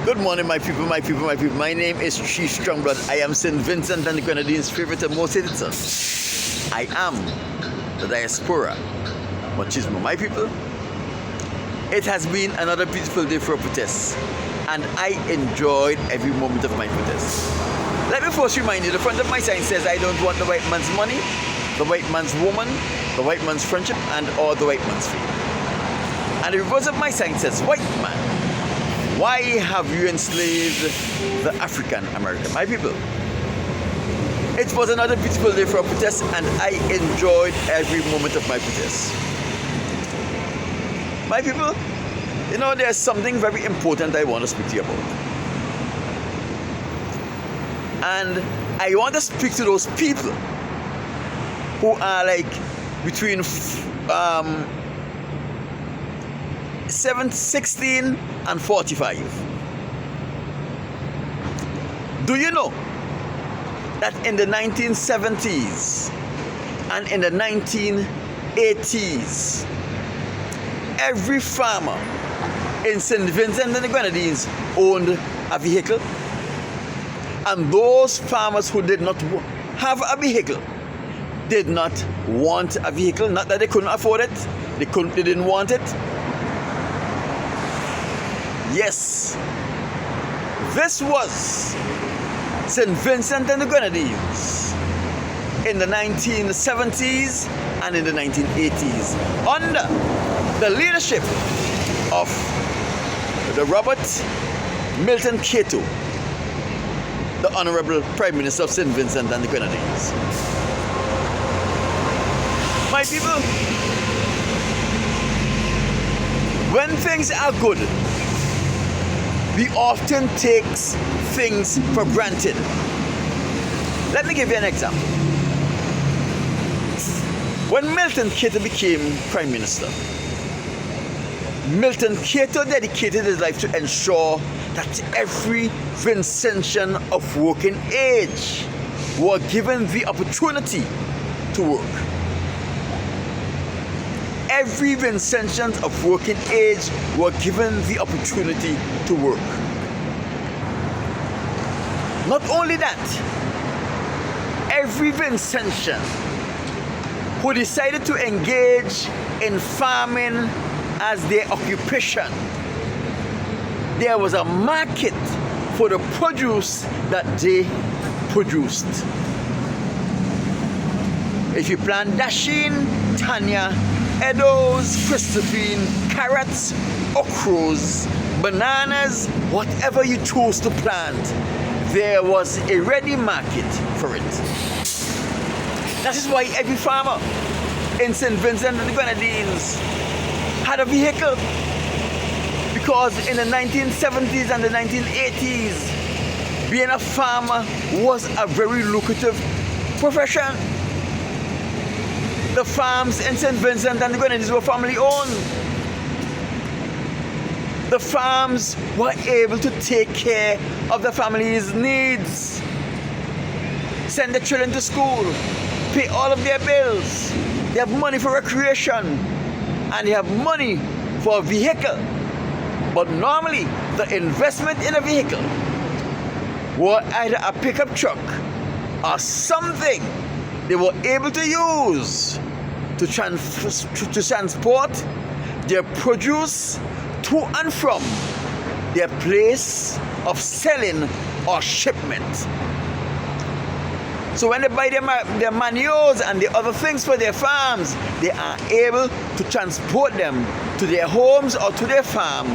Good morning, my people, my people, my people. My name is Chief Strongblood. I am St. Vincent and the Grenadines' favorite and most hated son. I am the diaspora. Machismo, my people. It has been another beautiful day for a protest, and I enjoyed every moment of my protest. Let me first remind you, the front of my sign says, I don't want the white man's money, the white man's woman, the white man's friendship, and or the white man's faith. And the reverse of my sign says, white man, why have you enslaved the African American? My people, it was another beautiful day for a protest, and I enjoyed every moment of my protest. My people, you know, there's something very important I want to speak to you about. And I want to speak to those people who are like between 16 and 45. Do you know that in the 1970s and in the 1980s, every farmer in St. Vincent and the Grenadines owned a vehicle? And those farmers who did not have a vehicle did not want a vehicle. Not that they couldn't afford it, they didn't want it. Yes, this was St. Vincent and the Grenadines in the 1970s and in the 1980s under the leadership of the Robert Milton Cato, the Honorable Prime Minister of St. Vincent and the Grenadines. My people, when things are good, we often take things for granted. Let me give you an example. When Milton Cato became Prime Minister, Milton Cato dedicated his life to ensure that every Vincentian of working age were given the opportunity to work. Every Vincentian of working age were given the opportunity to work. Not only that, every Vincentian who decided to engage in farming as their occupation, there was a market for the produce that they produced. If you plant dasheen, tanya, edos, Christophine, carrots, okras, bananas, whatever you chose to plant, there was a ready market for it. That is why every farmer in St. Vincent and the Grenadines had a vehicle, because in the 1970s and the 1980s, being a farmer was a very lucrative profession. The farms in St. Vincent and the Grenadines were family owned. The farms were able to take care of the family's needs, send the children to school, pay all of their bills. They have money for recreation, and they have money for a vehicle. But normally, the investment in a vehicle was either a pickup truck or something they were able to use to transport their produce to and from their place of selling or shipment. So when they buy their manures and the other things for their farms, they are able to transport them to their homes or to their farm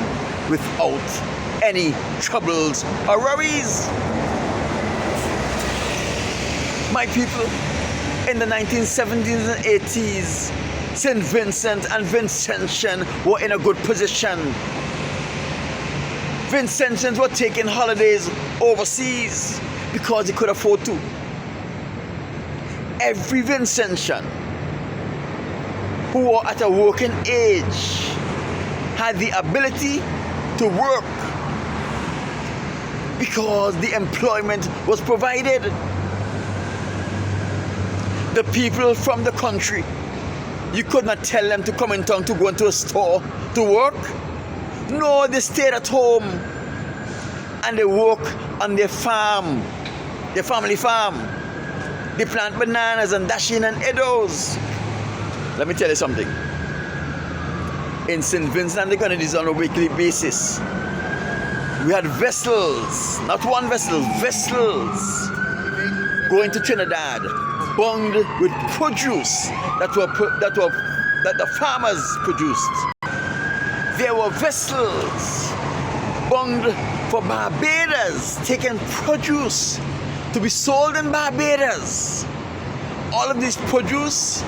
without any troubles or worries. My people, in the 1970s and 80s, St. Vincent and Vincentian were in a good position. Vincentians were taking holidays overseas because they could afford to. Every Vincentian who were at a working age had the ability to work because the employment was provided. The people from the country, you could not tell them to come in town to go into a store to work. No, they stayed at home. and they work on their farm, their family farm. They plant bananas and dasheen and edos. Let me tell you something. In St. Vincent and the Grenadines on a weekly basis, we had vessels, not one vessel, vessels going to Trinidad, bunged with produce that the farmers produced. There were vessels bunged for Barbados, taking produce to be sold in Barbados. All of these produce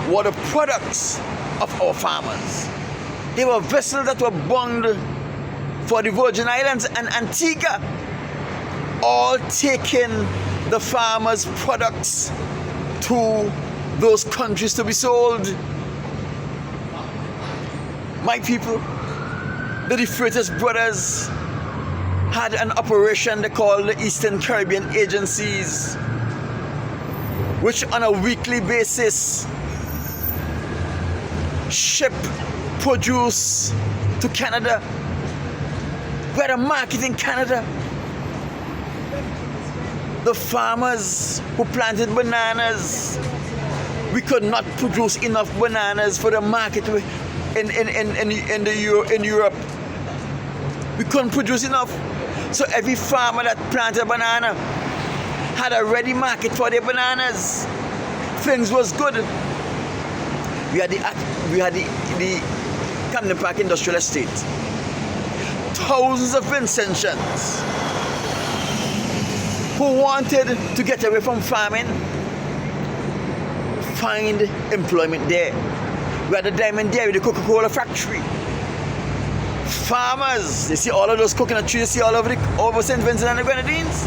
were the products of our farmers. There were vessels that were bunged for the Virgin Islands and Antigua, all taking the farmers' products to those countries to be sold. My people, the De Freitas brothers had an operation they called the Eastern Caribbean Agencies, which on a weekly basis ship produce to Canada. We had a market in Canada. The farmers who planted bananas, we could not produce enough bananas for the market in Europe. We couldn't produce enough. So every farmer that planted a banana had a ready market for their bananas. Things was good. We had the Camden Park Industrial Estate. Thousands of Vincentians who wanted to get away from farming find employment there. We had the Diamond Dairy, the Coca-Cola factory. Farmers, you see all of those coconut trees, you see all over St. Vincent and the Grenadines?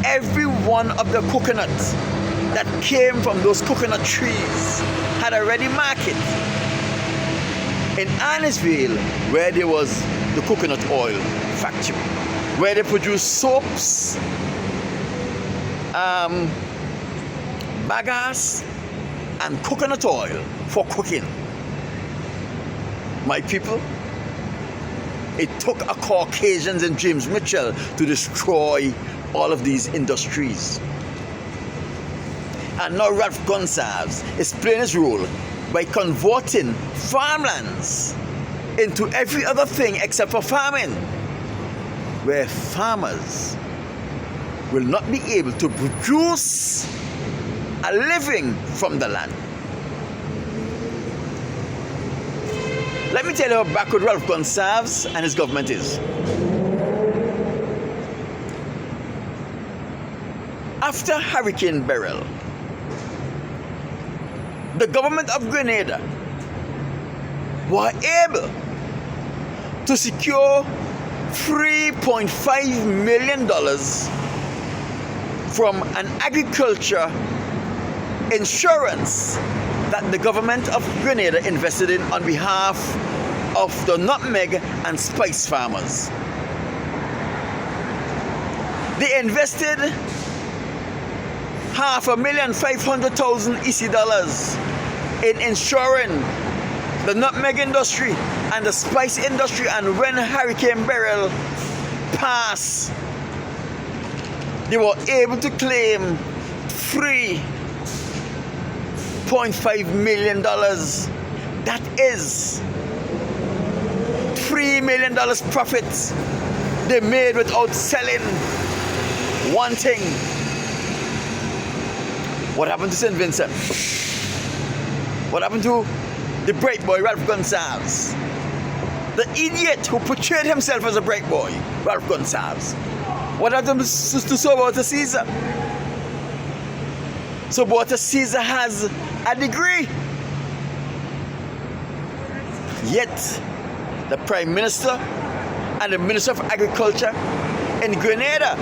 Every one of the coconuts that came from those coconut trees had a ready market. In Annisville, where there was the coconut oil factory, where they produced soaps, bagasse, and coconut oil for cooking. My people, it took a Caucasians and James Mitchell to destroy all of these industries. And now Ralph Gonsalves is playing his role by converting farmlands into every other thing except for farming, where farmers will not be able to produce a living from the land. Let me tell you how backward Ralph Gonsalves and his government is. After Hurricane Beryl, the government of Grenada were able to secure $3.5 million from an agriculture insurance that the government of Grenada invested in on behalf of the nutmeg and spice farmers. They invested $500,500 EC dollars in insuring the nutmeg industry and the spice industry, and when Hurricane Beryl passed, they were able to claim $3.5 million. That is $3 million profit they made without selling one thing. What happened to St. Vincent? What happened to the bright boy, Ralph Gonsalves? The idiot who portrayed himself as a bright boy, Ralph Gonsalves. What happened to Sir Walter Caesar? Sir Walter Caesar has a degree. Yet, the Prime Minister and the Minister of Agriculture in Grenada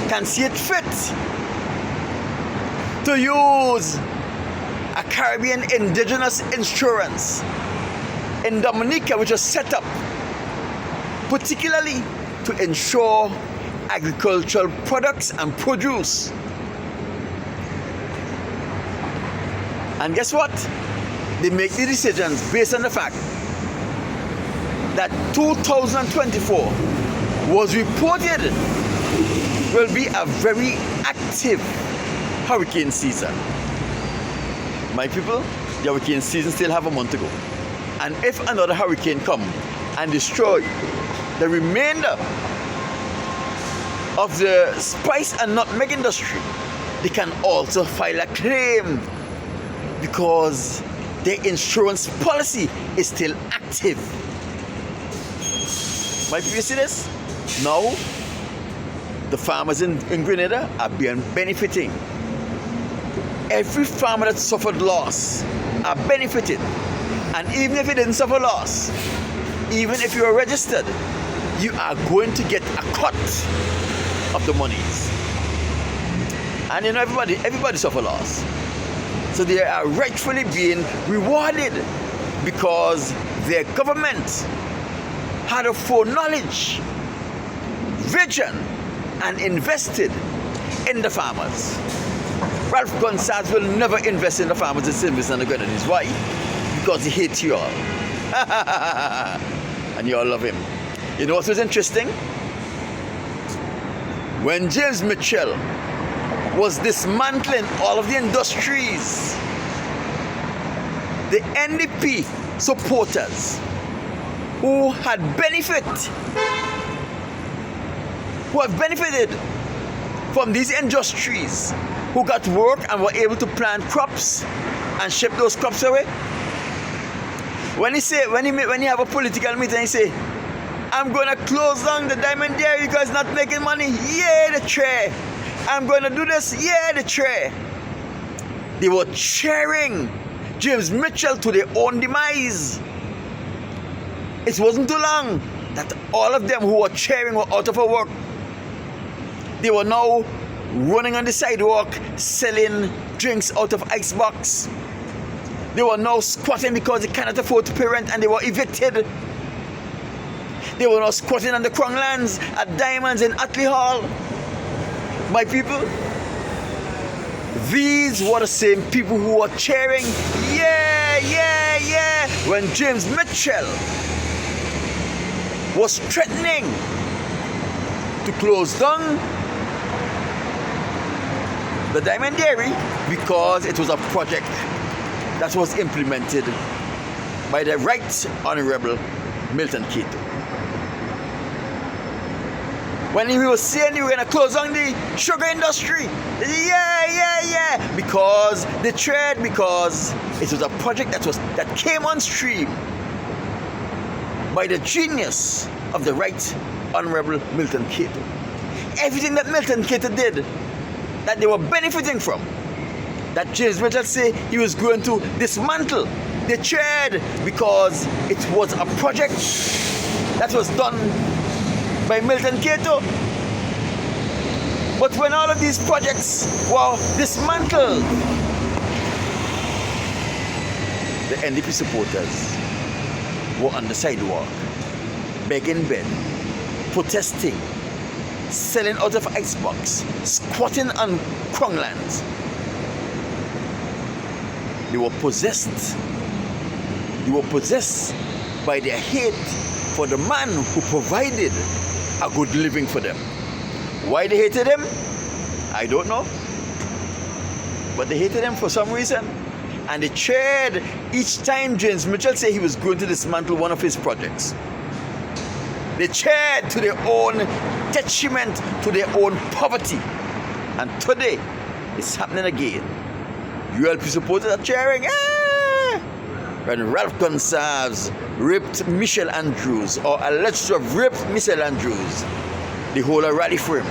can see it fit to use a Caribbean indigenous insurance in Dominica, which was set up particularly to insure agricultural products and produce. And guess what? They make the decisions based on the fact that 2024 was reported will be a very active hurricane season. My people, the hurricane season still have a month to go. And if another hurricane come and destroy the remainder of the spice and nutmeg industry, they can also file a claim because their insurance policy is still active. My people, you see this? Now, the farmers in Grenada are benefiting. Every farmer that suffered loss are benefited. And even if you didn't suffer loss, even if you are registered, you are going to get a cut of the monies. And you know, everybody suffer loss. So they are rightfully being rewarded because their government had a foreknowledge, vision, and invested in the farmers. Ralph Gonsalves will never invest in the farmers in St. Vincent and the Grenadines. Why? Because he hates you all. And you all love him. You know what was interesting? When James Mitchell was dismantling all of the industries, the NDP supporters who have benefited from these industries, who got work and were able to plant crops and ship those crops away. When he have a political meeting, he say, I'm going to close down the diamond dairy because it's not making money. Yeah, the tray. I'm going to do this. Yeah, the tray. They were cheering James Mitchell to their own demise. It wasn't too long that all of them who were cheering were out of work. They were now running on the sidewalk selling drinks out of icebox. They were now squatting because they cannot afford to pay rent and they were evicted. They were now squatting on the Cronglands at Diamonds in Atley Hall. My people, these were the same people who were cheering, yeah, yeah, yeah, when James Mitchell was threatening to close down the Diamond Dairy because it was a project that was implemented by the Right Honorable Milton Cato. When he was saying he was going to close down the sugar industry, yeah, because the trade, because it was a project that came on stream by the genius of the Right Honorable Milton Cato. Everything that Milton Cato did, that they were benefiting from, that James Mitchell said he was going to dismantle the trade because it was a project that was done by Milton Cato. But when all of these projects were dismantled, the NDP supporters were on the sidewalk, begging bread, protesting, selling out of icebox, squatting on Cronglands. They were possessed. They were possessed by their hate for the man who provided a good living for them. Why they hated him? I don't know. But they hated him for some reason. And they cheered each time James Mitchell said he was going to dismantle one of his projects. They cheered to their own detriment, to their own poverty. And today, it's happening again. ULP supporters are cheering. Ah! When Ralph Gonsalves raped Michelle Andrews, or alleged to have raped Michelle Andrews, they hold a rally for him.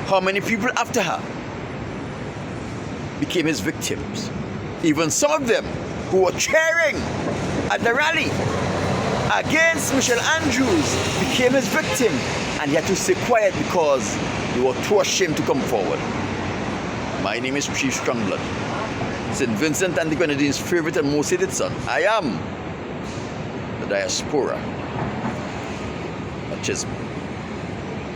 How many people after her became his victims? Even some of them who were cheering at the rally against Michelle Andrews became his victim, and he had to stay quiet because they were too ashamed to come forward. My name is Chief Strongblood, St. Vincent and the Grenadines' favorite and most hated son. I am the diaspora. Chisholm.